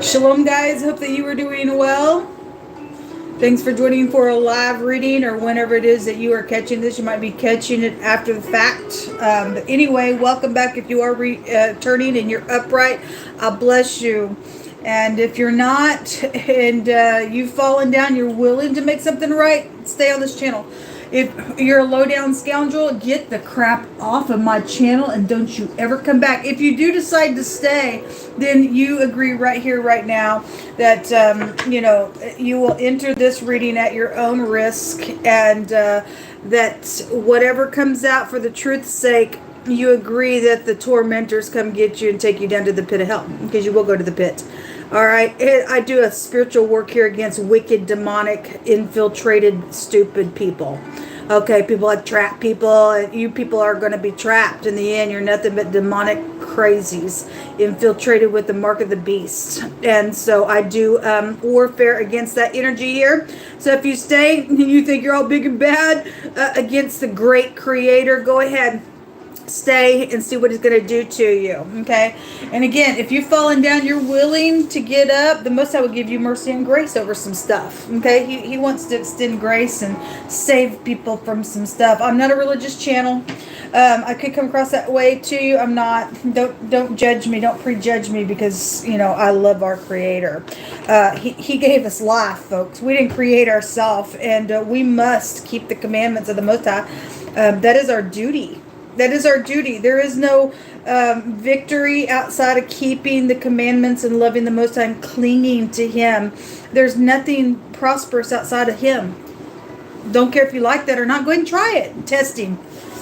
Shalom, guys. Hope that you are doing well. Thanks for joining for a live reading, or whenever it is that you are catching this. You might be catching it after the fact. But anyway, welcome back. If you are returning and you're upright, I bless you. And if you're not, and you've fallen down, you're willing to make something right, stay on this channel. If you're a low-down scoundrel, get the crap off of my channel and don't you ever come back. If you do decide to stay, then you agree right here, right now, that, you will enter this reading at your own risk, and that whatever comes out for the truth's sake, you agree that the tormentors come get you and take you down to the pit of hell, because you will go to the pit. All right, I do a spiritual work here against wicked, demonic, infiltrated, stupid people. Okay, people that trap people, and you people are going to be trapped in the end. You're nothing but demonic crazies infiltrated with the mark of the beast. And so I do warfare against that energy here. So if you stay and you think you're all big and bad against the great creator, go ahead. Stay and see what he's going to do to you. Okay, and again, if you've fallen down, you're willing to get up, the Most High will give you mercy and grace over some stuff. Okay, he wants to extend grace and save people from some stuff. I'm not a religious channel. I could come across that way to you. I'm not. Don't judge me. Don't prejudge me, because I love our Creator. He gave us life, folks. We didn't create ourselves, and we must keep the commandments of the Most High. That is our duty. That is our duty. There is no victory outside of keeping the commandments and loving the Most High and clinging to Him. There's nothing prosperous outside of Him. Don't care if you like that or not. Go ahead and try it. Test Him.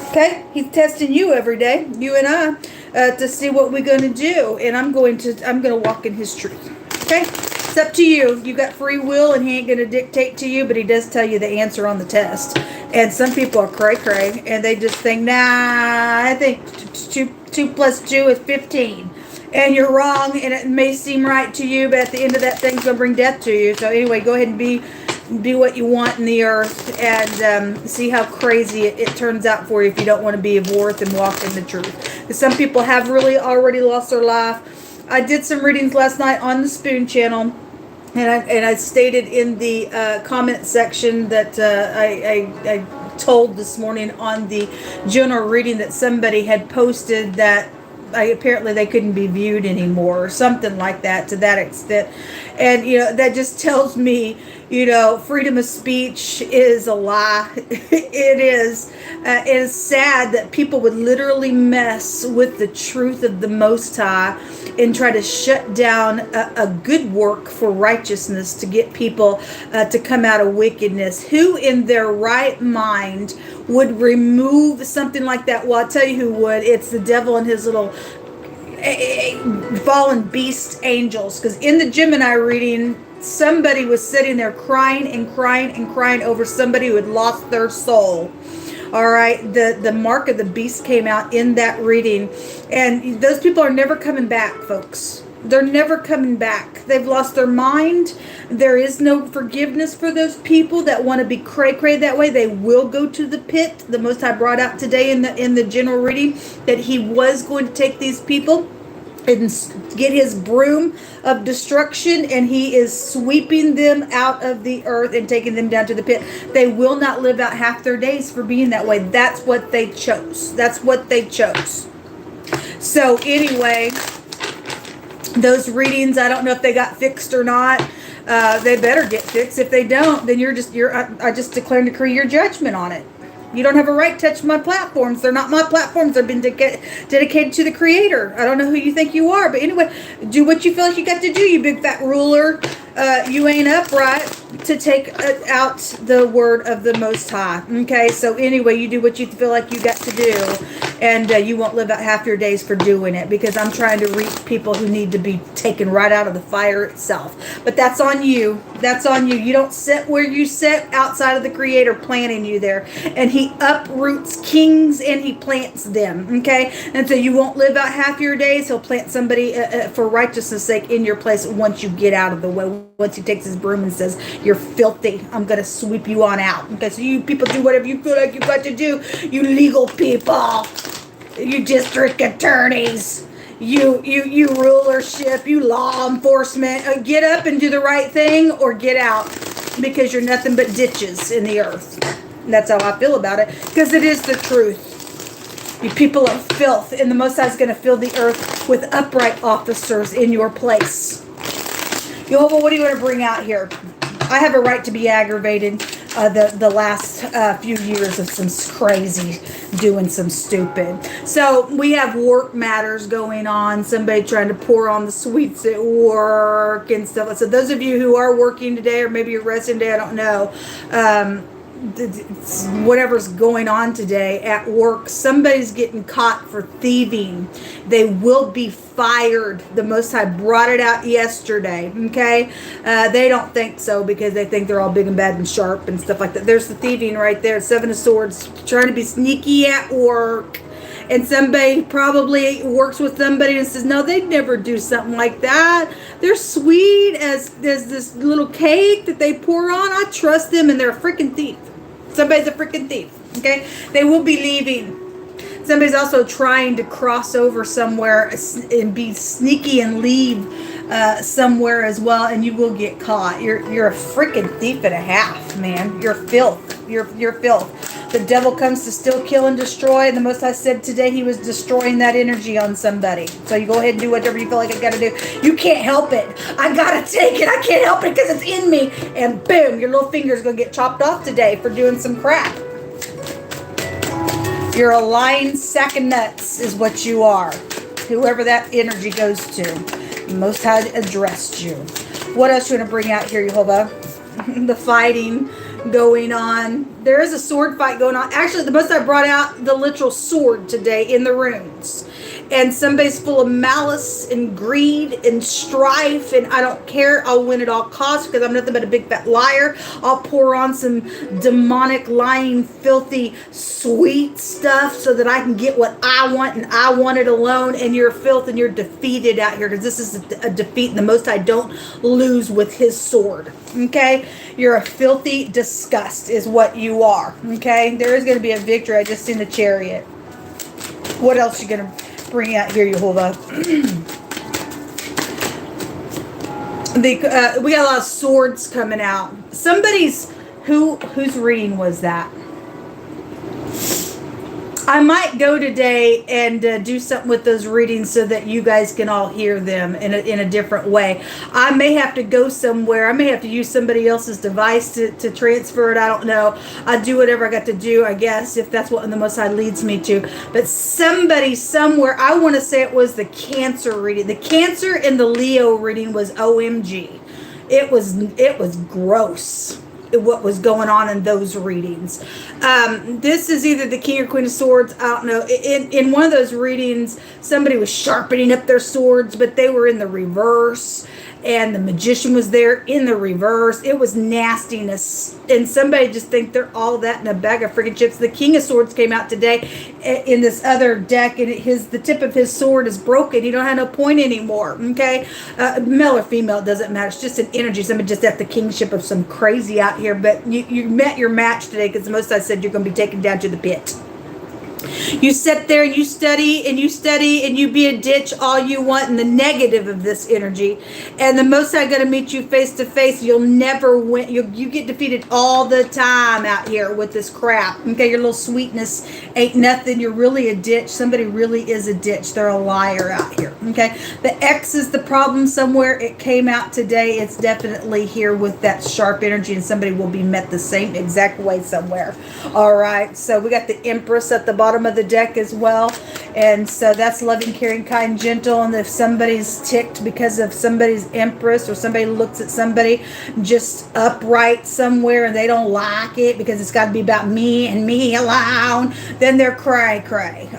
Okay? He's testing you every day, you and I, to see what we're going to do. And I'm going to walk in His truth. Okay? It's up to you. You got free will, and He ain't going to dictate to you, but He does tell you the answer on the test. And some people are cray-cray, and they just think, nah, I think 2 plus 2 is 15. And you're wrong, and it may seem right to you, but at the end of that thing's going to bring death to you. So anyway, go ahead and be what you want in the earth, and see how crazy it turns out for you if you don't want to be of worth and walk in the truth. Because some people have really already lost their life. I did some readings last night on the Spoon channel. And I stated in the comment section that I told this morning on the general reading that somebody had posted that apparently they couldn't be viewed anymore, or something like that, to that extent. And that just tells me freedom of speech is a lie. It is. It is sad that people would literally mess with the truth of the Most High and try to shut down a good work for righteousness to get people to come out of wickedness. Who in their right mind would remove something like that? Well, I'll tell you who would. It's the devil and his little fallen beast angels. Because in the Gemini reading, somebody was sitting there crying and crying and crying over somebody who had lost their soul. All right, the mark of the beast came out in that reading, and those people are never coming back, folks. They're never coming back. They've lost their mind. There is no forgiveness for those people that want to be cray-cray that way. They will go to the pit. The Most High brought out today in the general reading that He was going to take these people and get His broom of destruction, and He is sweeping them out of the earth and taking them down to the pit. They will not live out half their days for being that way. That's what they chose. That's what they chose. So anyway, those readings, I don't know if they got fixed or not. They better get fixed. If they don't, then I just declare and decree your judgment on it. You don't have a right to touch my platforms. They're not my platforms. They've been dedicated to the Creator. I don't know who you think you are. But anyway, do what you feel like you got to do, you big fat ruler. You ain't upright to take out the word of the Most High. Okay, so anyway, you do what you feel like you got to do. And you won't live out half your days for doing it. Because I'm trying to reach people who need to be taken right out of the fire itself. But that's on you. That's on you. You don't sit where you sit outside of the Creator planting you there. And He uproots kings and He plants them. Okay? And so you won't live out half your days. He'll plant somebody for righteousness' sake in your place once you get out of the way. Once He takes His broom and says, you're filthy. I'm going to sweep you on out. Okay? So you people do whatever you feel like you've got to do. You legal people. You district attorneys. you rulership, you law enforcement. Get up and do the right thing, or get out, because you're nothing but ditches in the earth. And that's how I feel about it, because it is the truth. You people are filth, and the Most High is going to fill the earth with upright officers in your place. Jehovah, what do you want to bring out here? I have a right to be aggravated the last few years of some crazy doing some stupid. So we have work matters going on. Somebody trying to pour on the sweets at work and stuff. So those of you who are working today, or maybe you're resting today, I don't know. Whatever's going on today at work, somebody's getting caught for thieving. They will be fired. The Most High brought it out yesterday. Okay, they don't think so, because they think they're all big and bad and sharp and stuff like that. There's the thieving right there. Seven of Swords, trying to be sneaky at work. And somebody probably works with somebody and says, no, they'd never do something like that. They're sweet as this little cake that they pour on. I trust them, and they're a freaking thief. Somebody's a freaking thief, okay? They will be leaving. Somebody's also trying to cross over somewhere and be sneaky and leave somewhere as well, and you will get caught. You're a freaking thief and a half, man. You're filth. You're filth. The devil comes to steal, kill, and destroy. And the Most High said today he was destroying that energy on somebody. So you go ahead and do whatever you feel like I got to do. You can't help it. I got to take it. I can't help it because it's in me. And boom, your little finger's going to get chopped off today for doing some crap. You're a lying sack of nuts is what you are. Whoever that energy goes to. The Most High addressed you. What else you want to bring out here, Jehovah? The fighting going on. There is a sword fight going on. Actually, the Most High brought out the literal sword today in the runes. And somebody's full of malice and greed and strife, and I don't care. I'll win at all costs because I'm nothing but a big fat liar. I'll pour on some demonic, lying, filthy, sweet stuff so that I can get what I want, and I want it alone. And you're filth, and you're defeated out here, because this is a defeat, and the Most High don't lose with his sword. Okay? You're a filthy disgust is what you are. Okay? There is going to be a victory. I just seen the chariot. What else you going to bring out here, Jehovah? We got a lot of swords coming out. Somebody's whose reading was that? I might go today and do something with those readings so that you guys can all hear them in a different way. I may have to go somewhere. I may have to use somebody else's device to transfer it. I don't know. I'll do whatever I got to do, I guess, if that's what the Most High leads me to. But somebody somewhere, I want to say it was the Cancer reading. The Cancer and the Leo reading was OMG. It was gross what was going on in those readings. This is either the King or Queen of Swords. I don't know. In one of those readings, somebody was sharpening up their swords, but they were in the reverse. And the Magician was there in the reverse. It was nastiness. And somebody just think they're all that in a bag of freaking chips. The King of Swords came out today in this other deck, and the tip of his sword is broken. He don't have no point anymore. Okay? Male or female, it doesn't matter. It's just an energy. Somebody just at the kingship of some crazy out here. But you met your match today, because the Most High said you're going to be taken down to the pit. You sit there and you study and you be a ditch all you want in the negative of this energy, and the Most High going to meet you face to face. You'll never win. You get defeated all the time out here with this crap. Okay, your little sweetness ain't nothing. You're really a ditch. Somebody really is a ditch. They're a liar out here. Okay, the X is the problem somewhere. It came out today. It's definitely here with that sharp energy, and somebody will be met the same exact way somewhere. All right, so we got the Empress at the bottom of the deck as well, and so that's loving, caring, kind, gentle. And if somebody's ticked because of somebody's Empress, or somebody looks at somebody just upright somewhere and they don't like it because it's got to be about me and me alone, then they're cray.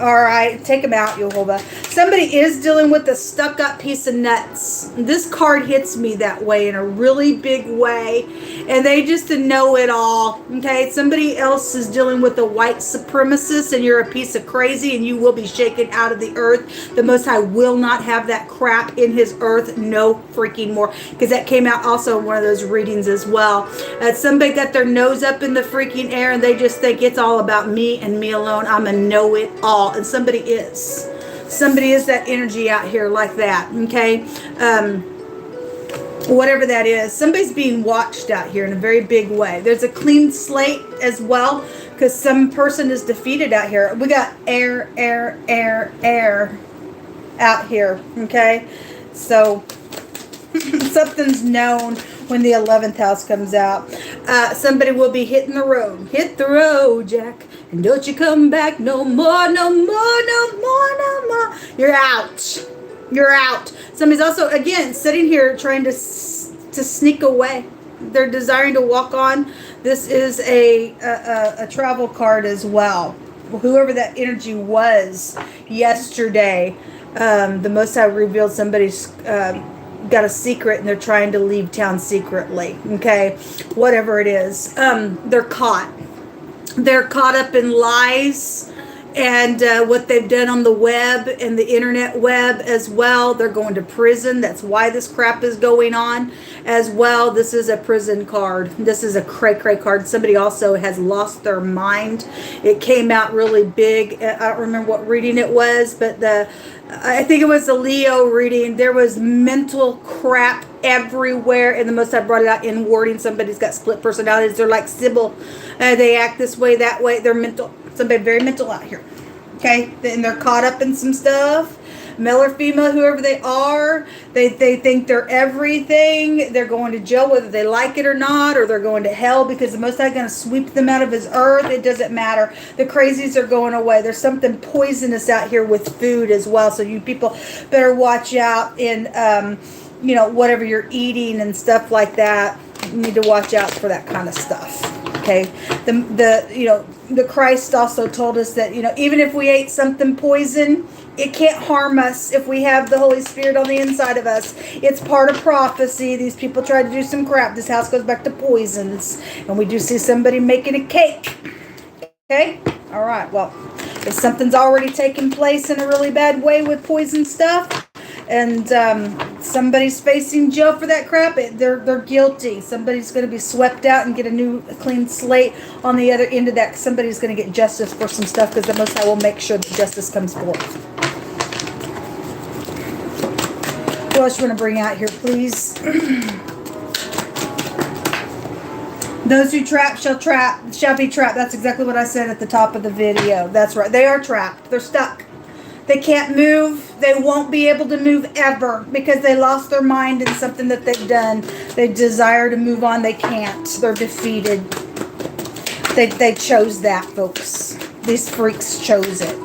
All right, take them out, Jehovah. Somebody is dealing with a stuck up piece of nuts. This card hits me that way in a really big way, and they just know it all. Okay, somebody else is dealing with a white supremacist, and you're a piece of crazy, and you will be shaken out of the earth. The Most High will not have that crap in his earth no freaking more, because that came out also in one of those readings as well. Somebody got their nose up in the freaking air, and they just think it's all about me and me alone. I'm a know-it-all, and somebody is. Somebody is that energy out here like that, okay? Whatever that is, somebody's being watched out here in a very big way. There's a clean slate as well, because some person is defeated out here. We got air out here, okay? So something's known when the 11th house comes out. Somebody will be hitting the road. Hit the road, Jack, and don't you come back no more, no more, no more, no more. You're out. You're out. Somebody's also, again, sitting here trying to sneak away. They're desiring to walk on. This is a travel card as well. Whoever that energy was yesterday, the Most High revealed somebody's got a secret and they're trying to leave town secretly. Okay, whatever it is, they're caught. They're caught up in lies and what they've done on the web and the internet web as well. They're going to prison. That's why this crap is going on as well. This is a prison card. This is a cray-cray card. Somebody also has lost their mind. It came out really big. I don't remember what reading it was, but I think it was the Leo reading. There was mental crap everywhere, and the Most High brought it out in wording. Somebody's got split personalities. They're like Sybil. They act this way, that way. They're mental. Somebody very mental out here. Okay? And they're caught up in some stuff. Male or female, whoever they are, they think they're everything. They're going to jail whether they like it or not, or they're going to hell because the Most High is going to sweep them out of his earth. It doesn't matter. The crazies are going away. There's something poisonous out here with food as well. So you people better watch out in, whatever you're eating and stuff like that. You need to watch out for that kind of stuff. Okay? The Christ also told us that, even if we ate something poison, it can't harm us if we have the Holy Spirit on the inside of us. It's part of prophecy. These people try to do some crap. This house goes back to poisons. And we do see somebody making a cake. Okay? All right. Well, if something's already taken place in a really bad way with poison stuff, and somebody's facing jail for that crap, they're guilty. Somebody's going to be swept out and get a clean slate on the other end of that. Somebody's going to get justice for some stuff because the Most High will make sure that justice comes forth. What else you want to bring out here, please? Those who trap shall be trapped. That's exactly what I said at the top of the video. That's right. They are trapped. They're stuck. They can't move. They won't be able to move ever because they lost their mind in something that they've done. They desire to move on. They can't. They're defeated. They chose that, folks. These freaks chose it.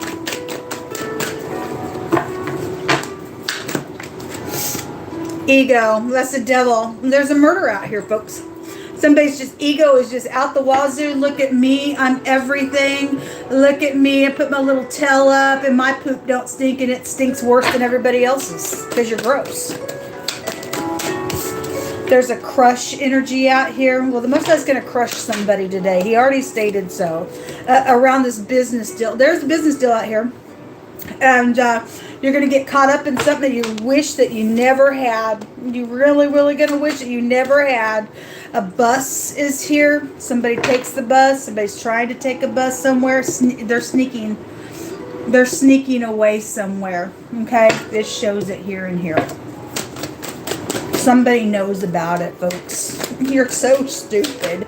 Ego. That's the devil. There's a murder out here, folks. Somebody's ego is just out the wazoo. Look at me. I'm everything. Look at me. I put my little tail up and my poop don't stink and it stinks worse than everybody else's because you're gross. There's a crush energy out here. Well, the Most High is going to crush somebody today. He already stated so. Around this business deal. There's a business deal out here. And you're going to get caught up in something that you wish that you never had. You really, really going to wish that you never had. A bus is here. Somebody takes the bus. Somebody's trying to take a bus somewhere. They're sneaking. They're sneaking away somewhere. Okay? This shows it here and here. Somebody knows about it, folks. You're so stupid.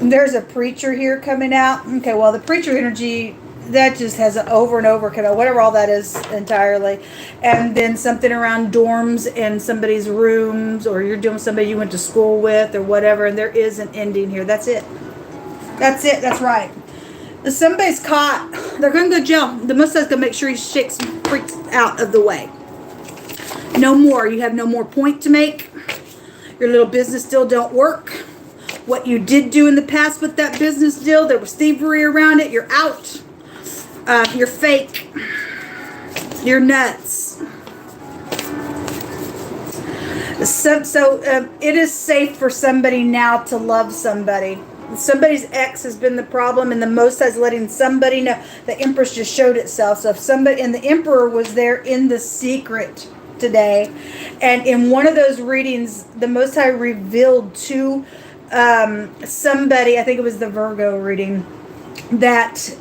There's a preacher here coming out. Okay, well, the preacher energy, that just has an over and over, kind of whatever all that is entirely. And then something around dorms and somebody's rooms, or you're doing somebody you went to school with or whatever, and there is an ending here. That's it. That's it. That's right. If somebody's caught, they're going to go to jail. The Most High's going to make sure he shakes some freaks out of the way. No more. You have no more point to make. Your little business deal don't work. What you did do in the past with that business deal, there was thievery around it. You're out. You're fake. You're nuts. So it is safe for somebody now to love somebody. Somebody's ex has been the problem, and the Most High is letting somebody know. The Empress just showed itself. So if somebody, and the Emperor was there in the secret today, and in one of those readings, the Most High revealed to somebody, I think it was the Virgo reading, that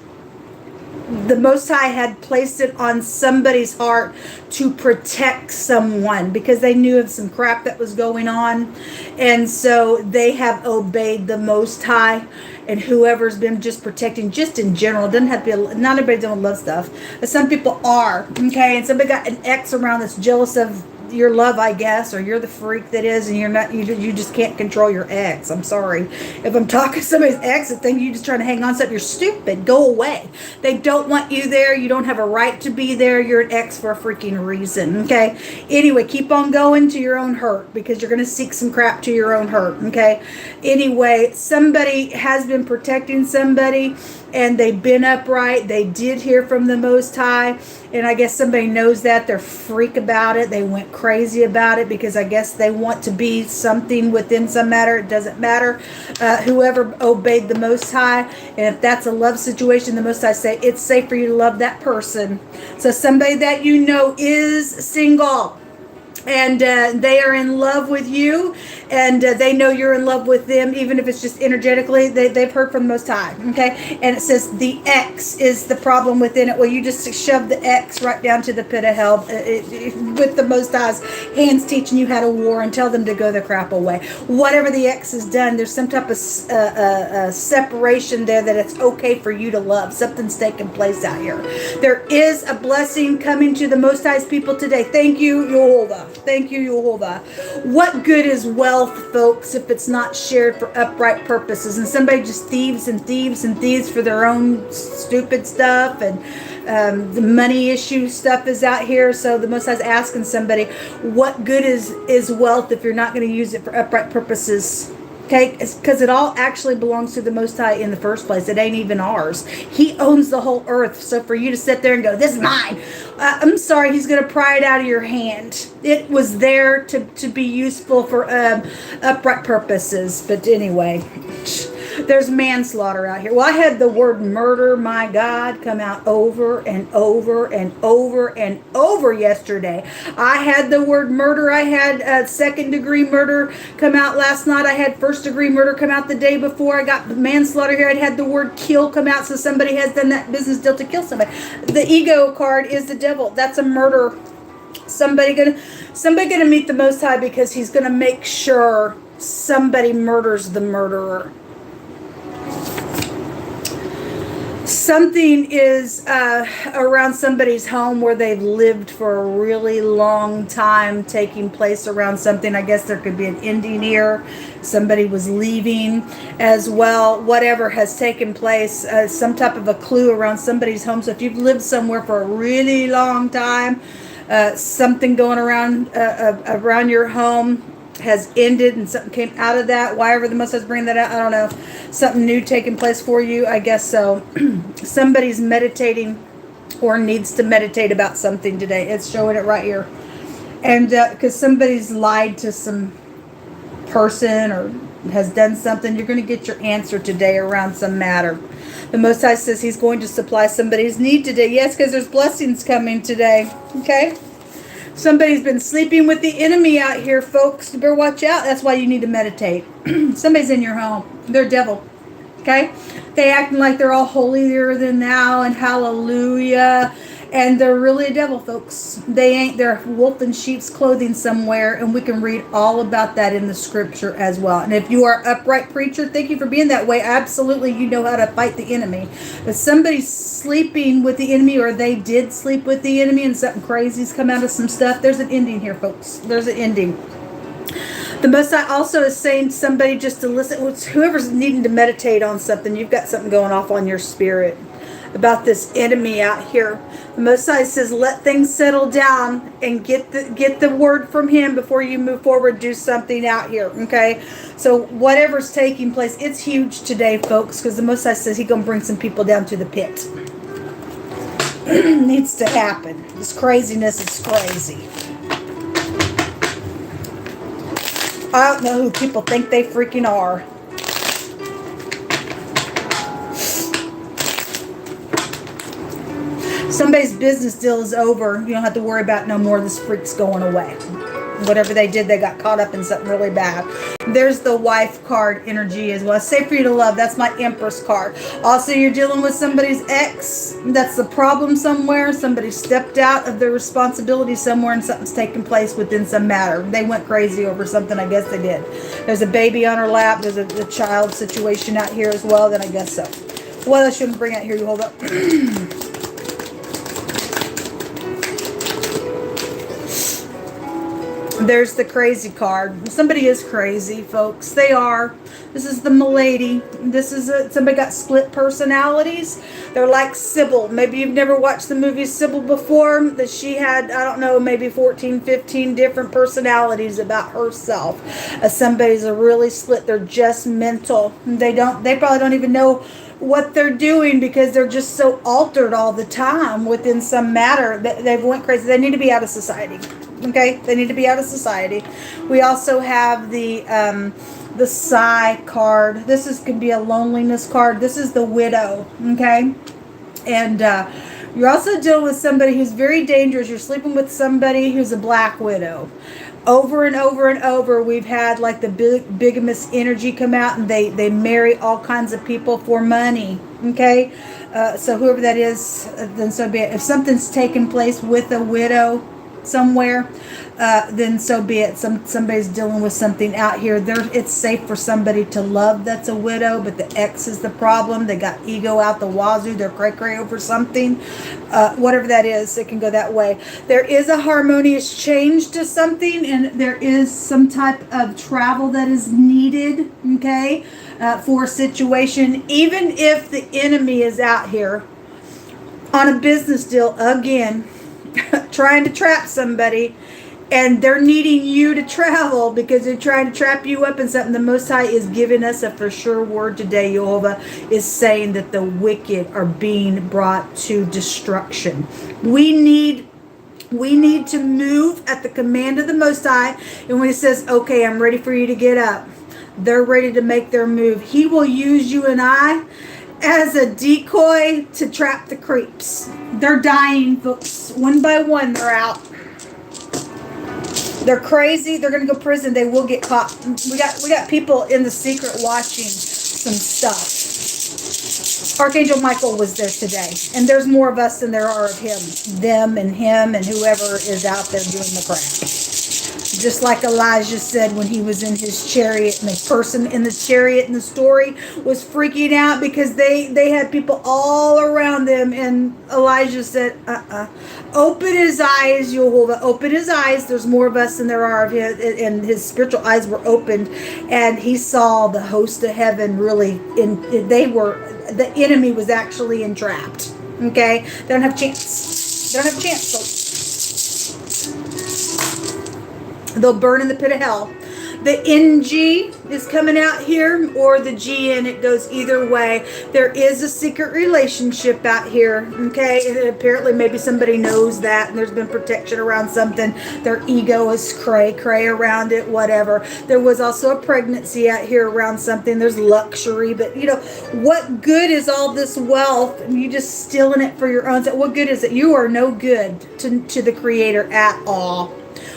the Most High had placed it on somebody's heart to protect someone because they knew of some crap that was going on. And so they have obeyed the Most High. And whoever's been just protecting, just in general, doesn't have to be, not everybody don't love stuff, but some people are, okay? And somebody got an ex around that's jealous of your love, I guess, or you're the freak that is, and you're not, you just can't control your ex. I'm sorry. If I'm talking to somebody's ex and think you're just trying to hang on to something, you're stupid. Go away. They don't want you there. You don't have a right to be there. You're an ex for a freaking reason, okay? Anyway, keep on going to your own hurt because you're going to seek some crap to your own hurt, okay? Anyway, somebody has been protecting somebody, and they've been upright. They did hear from the Most High, and I guess somebody knows that. They're freak about it. They went crazy about it because I guess they want to be something within some matter. It doesn't matter. Whoever obeyed the Most High, and if that's a love situation, the Most High say it's safe for you to love that person. So somebody that you know is single, and they are in love with you, and they know you're in love with them, even if it's just energetically. They've heard from the Most High, okay? And it says the X is the problem within it. Well, you just shove the X right down to the pit of hell with the Most High's hands teaching you how to war, and tell them to go the crap away. Whatever the X has done, there's some type of separation there that it's okay for you to love. Something's taking place out here. There is a blessing coming to the Most High's people today. Thank you, Yehovah. Thank you, Yehovah. What good is wealth, folks, if it's not shared for upright purposes? And somebody just thieves and thieves and thieves for their own stupid stuff, and the money issue stuff is out here. So the Most High is asking somebody, what good is wealth if you're not going to use it for upright purposes? Okay, because it all actually belongs to the Most High in the first place. It ain't even ours. He owns the whole earth. So for you to sit there and go, this is mine, I'm sorry, he's going to pry it out of your hand. It was there to be useful for upright purposes. But anyway, there's manslaughter out here. Well, I had the word murder, my God, come out over and over and over and over yesterday. I had the word murder. I had second-degree murder come out last night. I had first-degree murder come out the day before. I got manslaughter here. I had the word kill come out, so somebody has done that business deal to kill somebody. The ego card is the devil. That's a murder. Somebody gonna meet the Most High because he's gonna make sure somebody murders the murderer. Something is around somebody's home where they've lived for a really long time taking place around something. I guess there could be an ending here. Somebody was leaving as well. Whatever has taken place, some type of a clue around somebody's home. So if you've lived somewhere for a really long time, something going around your home has ended, and something came out of that. Why ever the Most High's bringing that out, I don't know. Something new taking place for you, I guess so. Somebody's meditating or needs to meditate about something today. It's showing it right here. And because somebody's lied to some person or has done something, you're going to get your answer today around some matter. The Most High says he's going to supply somebody's need today. Yes, because there's blessings coming today. Okay? Somebody's been sleeping with the enemy out here, folks. You better watch out. That's why you need to meditate. Somebody's in your home. They're devil. Okay? They acting like they're all holier than thou and hallelujah. And they're really a devil, folks. They ain't. They're wolf in sheep's clothing somewhere. And we can read all about that in the scripture as well. And if you are upright preacher, thank you for being that way. Absolutely, you know how to fight the enemy. If somebody's sleeping with the enemy, or they did sleep with the enemy, and something crazy's come out of some stuff, there's an ending here, folks. There's an ending. The Most High also is saying to somebody just to listen. Whoever's needing to meditate on something, you've got something going off on your spirit about this enemy out here. The Most High says, let things settle down and get the word from him before you move forward. Do something out here, okay? So whatever's taking place, it's huge today, folks, because the Most High says he's going to bring some people down to the pit. Needs to happen. This craziness is crazy. I don't know who people think they freaking are. Somebody's business deal is over. You don't have to worry about no more. This freak's going away. Whatever they did, they got caught up in something really bad. There's the wife card energy as well. Safe for you to love. That's my Empress card. Also, you're dealing with somebody's ex. That's the problem somewhere. Somebody stepped out of their responsibility somewhere and something's taking place within some matter. They went crazy over something. I guess they did. There's a baby on her lap. There's a child situation out here as well. Then I guess so. What else shouldn't bring out here? You hold up. There's the crazy card. Somebody is crazy, folks. They are. This is the milady. This is somebody got split personalities. They're like Sybil. Maybe you've never watched the movie Sybil before. That she had, I don't know, maybe 14, 15 different personalities about herself. Somebody's a really split. They're just mental. They probably don't even know what they're doing because they're just so altered all the time within some matter. They've went crazy. They need to be out of society. Okay, they need to be out of society. We also have the sigh card. This could be a loneliness card. This is the widow. Okay, and you're also dealing with somebody who's very dangerous. You're sleeping with somebody who's a black widow. Over and over and over, we've had like the bigamous energy come out, and they marry all kinds of people for money. Okay, so whoever that is, then so be it. If something's taken place with a widow somewhere, then so be it. Somebody's dealing with something out here. It's safe for somebody to love that's a widow, but the ex is the problem. They got ego out the wazoo. They're cray-cray over something. Whatever that is, it can go that way. There is a harmonious change to something, and there is some type of travel that is needed, okay, for a situation. Even if the enemy is out here on a business deal again, trying to trap somebody, and they're needing you to travel because they're trying to trap you up in something. The Most High is giving us a for sure word today. Jehovah is saying that the wicked are being brought to destruction. We need to move at the command of the Most High, and when He says, okay, I'm ready for you to get up, they're ready to make their move. He will use you and I as a decoy to trap the creeps. They're dying, folks. One by one, they're out. They're crazy. They're going to go to prison. They will get caught. We got people in the secret watching some stuff. Archangel Michael was there today. And there's more of us than there are of him. Them and him and whoever is out there doing the crap. Just like Elijah said when he was in his chariot, and the person in the chariot in the story was freaking out because they had people all around them, and Elijah said, open his eyes, Jehovah, open his eyes. There's more of us than there are of him, and his spiritual eyes were opened, and he saw the host of heaven really, the enemy was actually entrapped. Okay? They don't have chance. They don't have a chance, folks. They'll burn in the pit of hell. The NG is coming out here, or the GN. It goes either way. There is a secret relationship out here, okay? And apparently maybe somebody knows that, and there's been protection around something. Their ego is cray-cray around it, whatever. There was also a pregnancy out here around something. There's luxury, but, what good is all this wealth, and you just stealing it for your own? What good is it? You are no good to the Creator at all.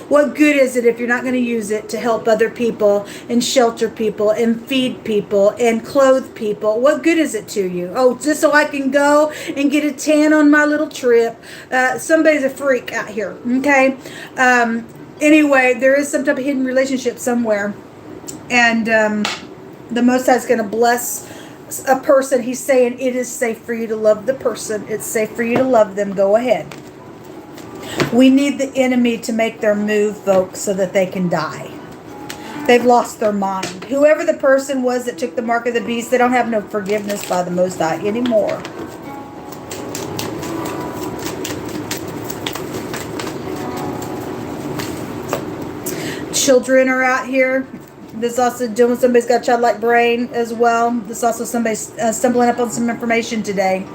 What good is it if you're not going to use it to help other people and shelter people and feed people and clothe people? What good is it to you? Oh, just so I can go and get a tan on my little trip. Somebody's a freak out here, okay? Anyway, there is some type of hidden relationship somewhere. And the Most High is going to bless a person. He's saying it is safe for you to love the person. It's safe for you to love them. Go ahead. We need the enemy to make their move, folks, so that they can die. They've lost their mind. Whoever the person was that took the mark of the beast, they don't have no forgiveness by the Most High anymore. Children are out here. This also doing somebody's got a childlike brain as well. This also somebody's stumbling up on some information today.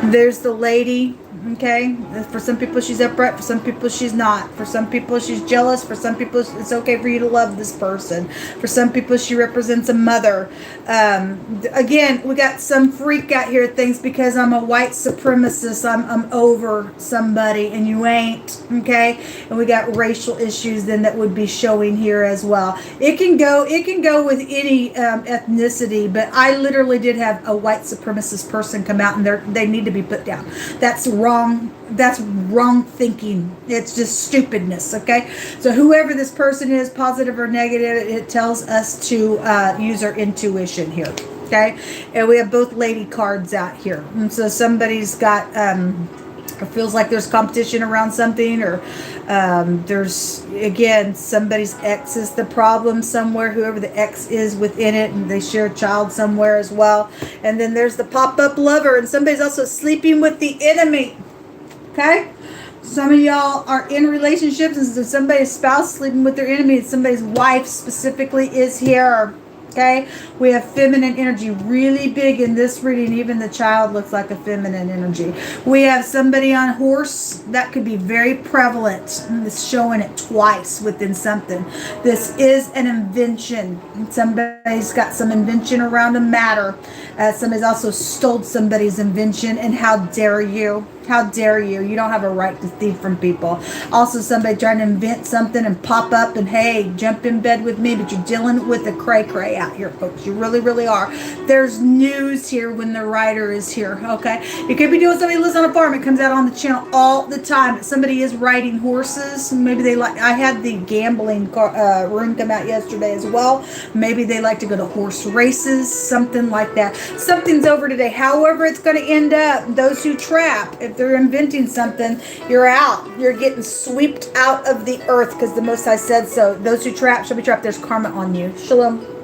There's the lady Okay, for some people she's upright, for some people she's not, for some people she's jealous, for some people it's okay for you to love this person, for some people she represents a mother. Again, we got some freak out here things because I'm a white supremacist, I'm over somebody and you ain't. Okay, and we got racial issues then that would be showing here as well. It can go with any ethnicity, but I literally did have a white supremacist person come out and they need to be put down. That's wrong. That's wrong thinking. It's just stupidness. Okay, so whoever this person is, positive or negative, it tells us to use our intuition here. Okay, and we have both lady cards out here, and so somebody's got or feels like there's competition around something, or there's, again, somebody's ex is the problem somewhere, whoever the ex is within it, and they share a child somewhere as well. And then there's the pop-up lover, and somebody's also sleeping with the enemy. Okay, some of y'all are in relationships, and so somebody's spouse sleeping with their enemy, and somebody's wife specifically is here. Okay, we have feminine energy really big in this reading. Even the child looks like a feminine energy. We have somebody on horse. That could be very prevalent. It's showing it twice within something. This is an invention. Somebody's got some invention around a matter. Somebody's also stole somebody's invention, and how dare you? How dare you? You don't have a right to thief from people. Also, somebody trying to invent something and pop up and, hey, jump in bed with me, but you're dealing with a cray-cray out here, folks. You really, really are. There's news here when the writer is here, okay? You could be doing something who lives on a farm. It comes out on the channel all the time. Somebody is riding horses. Maybe they like, I had the gambling room come out yesterday as well. Maybe they like to go to horse races, something like that. Something's over today. However it's going to end up, those who trap, if they're inventing something, you're out. You're getting swept out of the earth because the Most High said so. Those who trap shall be trapped. There's karma on you. Shalom.